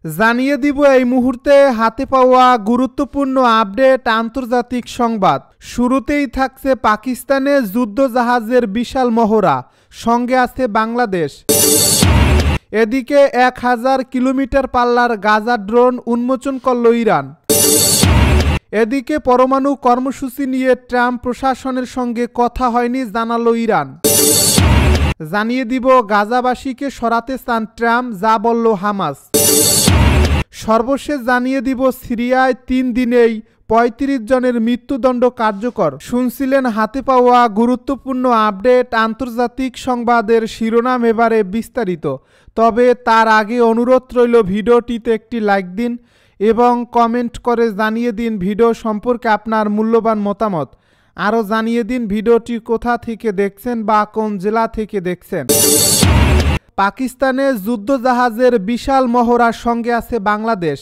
জানিয়ে দিব এই মুহূর্তে হাতে পাওয়া গুরুত্বপূর্ণ আপডেট আন্তর্জাতিক সংবাদ। শুরুতেই থাকছে পাকিস্তানে যুদ্ধজাহাজের বিশাল মহড়া, সঙ্গে আছে বাংলাদেশ। এদিকে 1000 কিলোমিটার পাল্লার গাজা ড্রোন উন্মোচন করল ইরান। এদিকে পরমাণু কর্মসূচি নিয়ে ট্রাম্প প্রশাসনের সঙ্গে কথা হয়নি জানালো ইরান। জানিয়ে দিব গাজাবাসীকে সরাতে চান ট্রাম্প, যা বলল হামাস। সর্বশেষ জানিয়ে দিব সিরিয়ায় 3 দিনেই 35 জনের মৃত্যুদণ্ড কার্যকর। শুনছিলেন হাতে পাওয়া গুরুত্বপূর্ণ আপডেট আন্তর্জাতিক সংবাদের শিরোনাম, এবারে বিস্তারিত। তবে তার আগে অনুরোধ রইল ভিডিওটিতে একটি লাইক দিন এবং কমেন্ট করে জানিয়ে দিন ভিডিও সম্পর্কে আপনার মূল্যবান মতামত। আরও জানিয়ে দিন ভিডিওটি কোথা থেকে দেখছেন বা কোন জেলা থেকে দেখছেন। পাকিস্তানে যুদ্ধজাহাজের বিশাল মহড়ার সঙ্গে আছে বাংলাদেশ।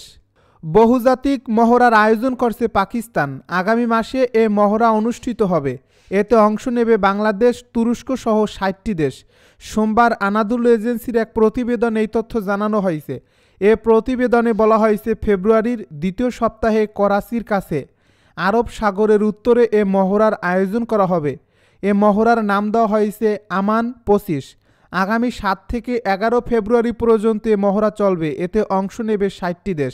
বহুজাতিক মহড়ার আয়োজন করছে পাকিস্তান। আগামী মাসে এ মহড়া অনুষ্ঠিত হবে। এতে অংশ নেবে বাংলাদেশ, তুরস্ক সহ 60টি দেশ। সোমবার আনাদুল এজেন্সির এক প্রতিবেদনে এই তথ্য জানানো হয়েছে। এ প্রতিবেদনে বলা হয়েছে ফেব্রুয়ারির দ্বিতীয় সপ্তাহে করাচির কাছে আরব সাগরের উত্তরে এ মহড়ার আয়োজন করা হবে। এ মহড়ার নাম দেওয়া হয়েছে আমান 25। আগামী 7 থেকে 11 ফেব্রুয়ারি পর্যন্ত এ মহড়া চলবে। এতে অংশ নেবে 60টি দেশ।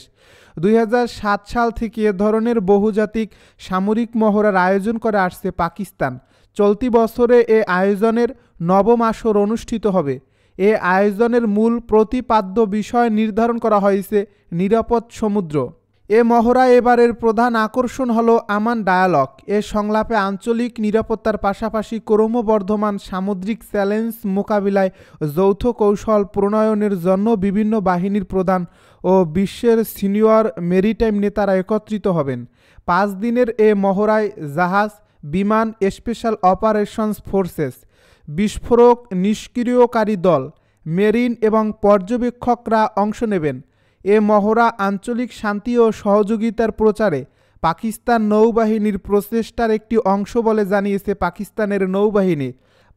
2007 সাল থেকে এ ধরনের বহুজাতিক সামরিক মহড়ার আয়োজন করে আসছে পাকিস্তান। চলতি বছরে এ আয়োজনের 9ম আসর অনুষ্ঠিত হবে। এ আয়োজনের মূল প্রতিপাদ্য বিষয় নির্ধারণ করা হয়েছে নিরাপদ সমুদ্র। এ মহড়া এবারের প্রধান আকর্ষণ হলো আমান ডায়ালগ। এ সংলাপে আঞ্চলিক নিরাপত্তার পাশাপাশি ক্রমবর্ধমান সামুদ্রিক চ্যালেঞ্জ মোকাবিলায় যৌথ কৌশল প্রণয়নের জন্য বিভিন্ন বাহিনীর প্রধান ও বিশ্বের সিনিয়র মেরিটাইম নেতারা একত্রিত হবেন। 5 দিনের এ মহড়ায় জাহাজ, বিমান, স্পেশাল অপারেশনস ফোর্সেস, বিস্ফোরক নিষ্ক্রিয়কারী দল, মেরিন এবং পর্যবেক্ষকরা অংশ নেবেন। এ মহড়া আঞ্চলিক শান্তি ও সহযোগিতার প্রচারে পাকিস্তান নৌবাহিনীর প্রচেষ্টার একটি অংশ বলে জানিয়েছে পাকিস্তানের নৌবাহিনী।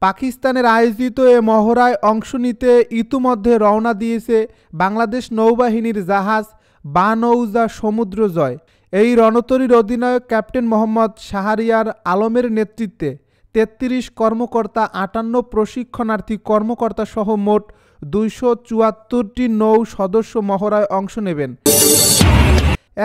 পাকিস্তানের আয়োজিত এ মহড়ায় অংশ নিতে ইতিমধ্যে রওনা দিয়েছে বাংলাদেশ নৌবাহিনীর জাহাজ বানৌজা সমুদ্র জয়। এই রণতরীর অধিনায়ক ক্যাপ্টেন মোহাম্মদ শাহরিয়ার আলমের নেতৃত্বে 33 কর্মকর্তা, 58 প্রশিক্ষণার্থী কর্মকর্তা সহ মোট 274টি নৌ সদস্য মহড়ায় অংশ নেবেন।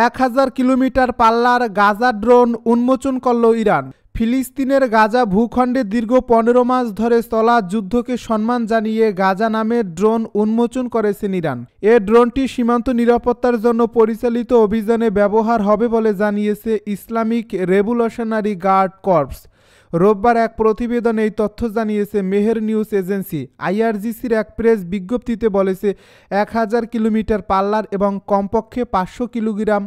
1000 কিলোমিটার পাল্লার গাজা ড্রোন উন্মোচন করল ইরান। ফিলিস্তিনের গাজা ভূখণ্ডে দীর্ঘ 15 মাস ধরে চলা যুদ্ধকে সম্মান জানিয়ে গাজা নামে ড্রোন উন্মোচন করেছেন ইরান। এ ড্রোনটি সীমান্ত নিরাপত্তার জন্য পরিচালিত অভিযানে ব্যবহার হবে বলে জানিয়েছে ইসলামিক রেভলিউশনারি গার্ড কর্পস। রোববার এক প্রতিবেদনে এই তথ্য জানিয়েছে মেহের নিউজ এজেন্সি। আইআরজিসির এক প্রেস বিজ্ঞপ্তিতে বলেছে 1000 কিলোমিটার পাল্লার এবং কমপক্ষে 500 কিলোগ্রাম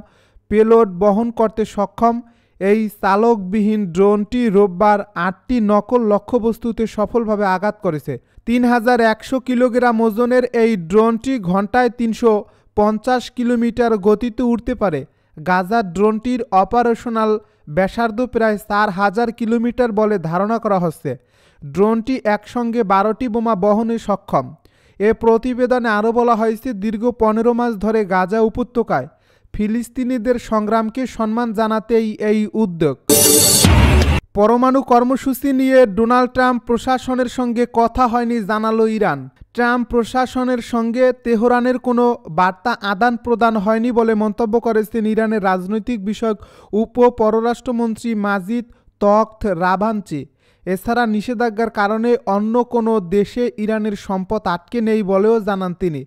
পেলোড বহন করতে সক্ষম এই চালকবিহীন ড্রোনটি রোববার 8টি নকল লক্ষ্যবস্তুতে সফলভাবে আঘাত করেছে। 3100 কিলোগ্রাম ওজনের এই ড্রোনটি ঘন্টায় 350 কিলোমিটার গতিতে উড়তে পারে। গাজা ড্রোনটির অপারেশনাল ব্যাসার্ধ প্রায় 4000 কিলোমিটার বলে ধারণা করা হচ্ছে। ড্রোনটি একসঙ্গে 12টি বোমা বহনে সক্ষম। এ প্রতিবেদনে আরও বলা হয়েছে দীর্ঘ 15 মাস ধরে গাজা উপত্যকায় ফিলিস্তিনিদের সংগ্রামকে সম্মান জানাতেই এই উদ্যোগ। পরমাণু কর্মসূচি নিয়ে ডোনাল্ড ট্রাম্প প্রশাসনের সঙ্গে কথা হয়নি জানালো ইরান। ট্রাম্প প্রশাসনের সঙ্গে তেহরানের কোনো বার্তা আদান প্রদান হয়নি বলে মন্তব্য করেছেন ইরানের রাজনৈতিক বিষয়ক উপ পররাষ্ট্রমন্ত্রী মাজিদ তখত রাভাঞ্চি। এছাড়া নিষেধাজ্ঞার কারণে অন্য কোনো দেশে ইরানের সম্পদ আটকে নেই বলেও জানান তিনি।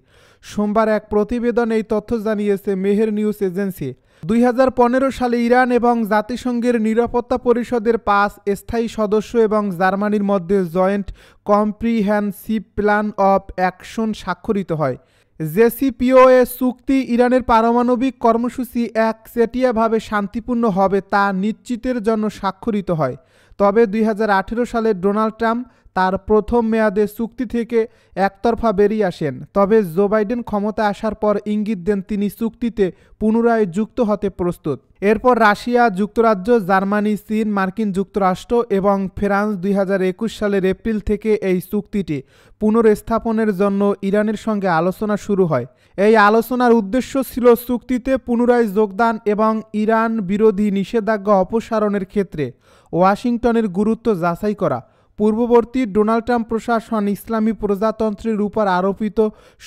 সোমবার এক প্রতিবেদনে এই তথ্য জানিয়েছে মেহের নিউজ এজেন্সি। 2015 সালে ইরান এবং জাতিসংঘের নিরাপত্তা পরিষদের 5 স্থায়ী সদস্য এবং জার্মানির মধ্যে joint comprehensive plan of action স্বাক্ষরিত হয়। জেসিপিওএ চুক্তি ইরানের পারমাণবিক কর্মসূচি একচেটিয়াভাবে শান্তিপূর্ণ হবে তা নিশ্চিতের জন্য স্বাক্ষরিত হয়। তবে 2018 সালে ডোনাল্ড ট্রাম্প তার প্রথম মেয়াদে চুক্তি থেকে একতরফা বেরিয়ে আসেন। তবে জো বাইডেন ক্ষমতায় আসার পর ইঙ্গিত দেন তিনি চুক্তিতে পুনরায় যুক্ত হতে প্রস্তুত। এরপর রাশিয়া, যুক্তরাজ্য, জার্মানি, চীন, মার্কিন যুক্তরাষ্ট্র এবং ফ্রান্স 2021 সালের এপ্রিল থেকে এই চুক্তিটি পুনর্স্থাপনের জন্য ইরানের সঙ্গে আলোচনা শুরু হয়। এই আলোচনার উদ্দেশ্য ছিল চুক্তিতে পুনরায় যোগদান এবং ইরান বিরোধী নিষেধাজ্ঞা অপসারণের ক্ষেত্রে ওয়াশিংটনের গুরুত্ব যাচাই করা। পূর্ববর্তী ডোনাল্ড ট্রাম্প প্রশাসন ইসলামী প্রজাতন্ত্রের উপর আরোপিত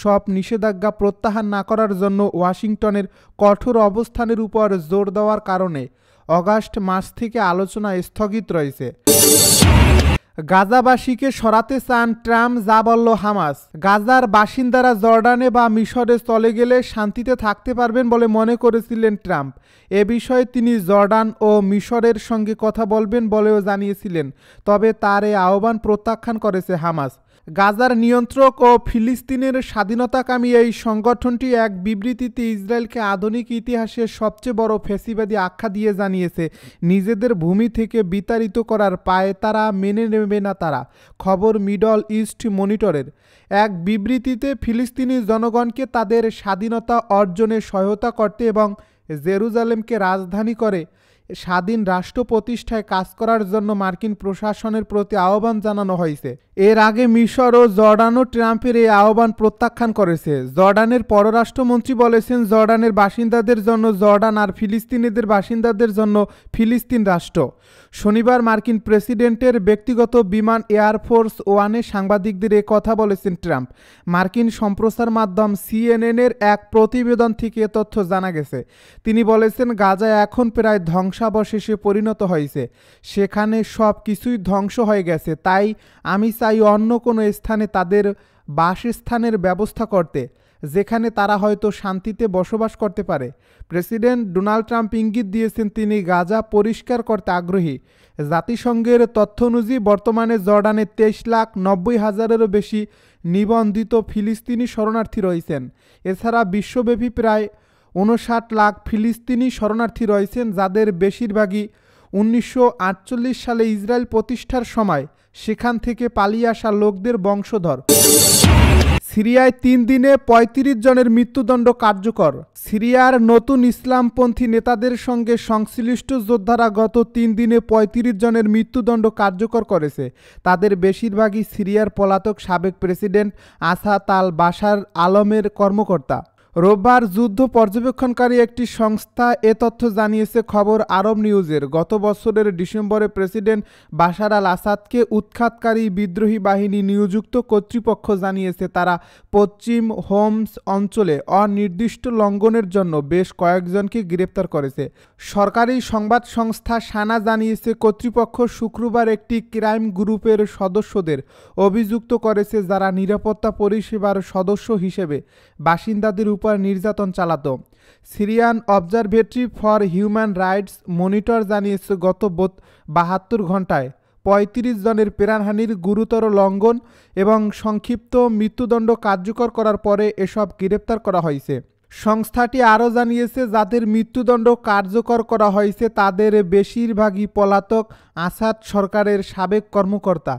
সব নিষেধাজ্ঞা প্রত্যাহার না করার জন্য ওয়াশিংটনের কঠোর অবস্থানের উপর জোর দেওয়ার কারণে অগাস্ট মাস থেকে আলোচনা স্থগিত রয়েছে। গাজাবাসীকে সরাতে চান ট্রাম্প, যা বলল হামাস। গাজার বাসিন্দারা জর্ডানে বা মিশরে চলে গেলে শান্তিতে থাকতে পারবেন বলে মনে করেছিলেন ট্রাম্প। এ বিষয়ে তিনি জর্ডান ও মিশরের সঙ্গে কথা বলবেন বলেও জানিয়েছিলেন। তবে তার এই আহ্বান প্রত্যাখ্যান করেছে হামাস। গাজার নিয়ন্ত্রক ও ফিলিস্তিনের স্বাধীনতাকামী এই সংগঠনটি এক বিবৃতিতে ইসরায়েলকে আধুনিক ইতিহাসের সবচেয়ে বড় ফ্যাসিবাদী আখ্যা দিয়ে জানিয়েছে, নিজেদের ভূমি থেকে বিতাড়িত করার পায়ে তারা মেনে নেবে না তারা। খবর মিডল ইস্ট মনিটরের। এক বিবৃতিতে ফিলিস্তিনি জনগণকে তাদের স্বাধীনতা অর্জনে সহায়তা করতে এবং জেরুজালেমকে রাজধানী করে স্বাধীন রাষ্ট্র প্রতিষ্ঠায় কাজ করার জন্য মার্কিন প্রশাসনের প্রতি আহ্বান জানানো হয়েছে। এর আগে মিশর ও জর্ডানও ট্রাম্পের এই আহ্বান প্রত্যাখ্যান করেছে। জর্ডানের পররাষ্ট্রমন্ত্রী বলেছেন, জর্ডানের বাসিন্দাদের জন্য জর্ডান আর ফিলিস্তিনিদের বাসিন্দাদের জন্য ফিলিস্তিন রাষ্ট্র। শনিবার মার্কিন প্রেসিডেন্টের ব্যক্তিগত বিমান এয়ারফোর্স ওয়ানে সাংবাদিকদের এ কথা বলেছেন ট্রাম্প। মার্কিন সম্প্রচার মাধ্যম সিএনএনের এক প্রতিবেদন থেকে এ তথ্য জানা গেছে। তিনি বলেছেন, গাজা এখন প্রায় ধ্বংসাবশেষে পরিণত হয়েছে। সেখানে সব কিছুই ধ্বংস হয়ে গেছে। তাই আমি চাই অন্য কোনো স্থানে তাদের বাসস্থানের ব্যবস্থা করতে, যেখানে তারা হয়তো শান্তিতে বসবাস করতে পারে। প্রেসিডেন্ট ডোনাল্ড ট্রাম্প ইঙ্গিত দিয়েছেন তিনি গাজা পরিষ্কার করতে আগ্রহী। জাতিসংঘের তথ্য অনুযায়ী বর্তমানে জর্ডানে 23,90,000-এরও বেশি নিবন্ধিত ফিলিস্তিনি শরণার্থী রয়েছেন। এছাড়া বিশ্বব্যাপী প্রায় 59 লাখ ফিলিস্তিনি শরণার্থী রয়েছেন, যাদের বেশিরভাগই 1948 সালে ইসরায়েল প্রতিষ্ঠার সময় সেখান থেকে পালিয়ে আসা লোকদের বংশধর। সিরিয়ায় 3 দিনে 35 জনের মৃত্যুদণ্ড কার্যকর। সিরিয়ার নতুন ইসলামপন্থী নেতাদের সঙ্গে সংশ্লিষ্ট যোদ্ধারা গত 3 দিনে 35 জনের মৃত্যুদণ্ড কার্যকর করেছে। তাদের বেশিরভাগই সিরিয়ার পলাতক সাবেক প্রেসিডেন্ট আসাদ আল বাশার আলমের কর্মকর্তা। রোববার যুদ্ধ পর্যবেক্ষণকারী একটি সংস্থা এ তথ্য জানিয়েছে খবর আরব নিউজের। গত বছরের ডিসেম্বরে প্রেসিডেন্ট বাশার আল আসাদকে উৎখাতকারী বিদ্রোহী বাহিনী নিয়োজিত কর্তৃপক্ষ জানিয়েছে তারা পশ্চিম হোমস অঞ্চলে অনির্দিষ্ট লঙ্ঘনের জন্য বেশ কয়েকজনকে গ্রেপ্তার করেছে। সরকারি সংবাদ সংস্থা সানা জানিয়েছে কর্তৃপক্ষ শুক্রবার একটি ক্রাইম গ্রুপের সদস্যদের অভিযুক্ত করেছে, যারা নিরাপত্তা পরিষেবার সদস্য হিসেবে বাসিন্দাদের উপর নির্যাতন চালাত। Syrian observatory for human rights monitor জানিয়েছে গত 72 ঘন্টায় 35 জনের প্রাণহানির গুরুতর লঙ্ঘন এবং সংক্ষিপ্ত মৃত্যুদণ্ড কার্যকর করার পরে এসব গ্রেপ্তার করা হয়েছে। সংস্থাটি আরও জানিয়েছে, যাদের মৃত্যুদণ্ড কার্যকর করা হয়েছে তাদের বেশিরভাগই পলাতক আসাদ সরকারের সাবেক কর্মকর্তা।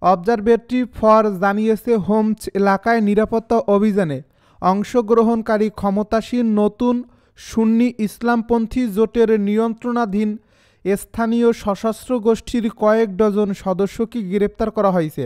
অবজারভেটরি ফর জানিয়েছে হোমস এলাকায় নিরাপত্তা অভিযানে অংশগ্রহণকারী ক্ষমতাসীন নতুন সুন্নি ইসলামপন্থী জোটের নিয়ন্ত্রণাধীন স্থানীয় সশস্ত্র গোষ্ঠীর কয়েক ডজন সদস্যকে গ্রেপ্তার করা হয়েছে।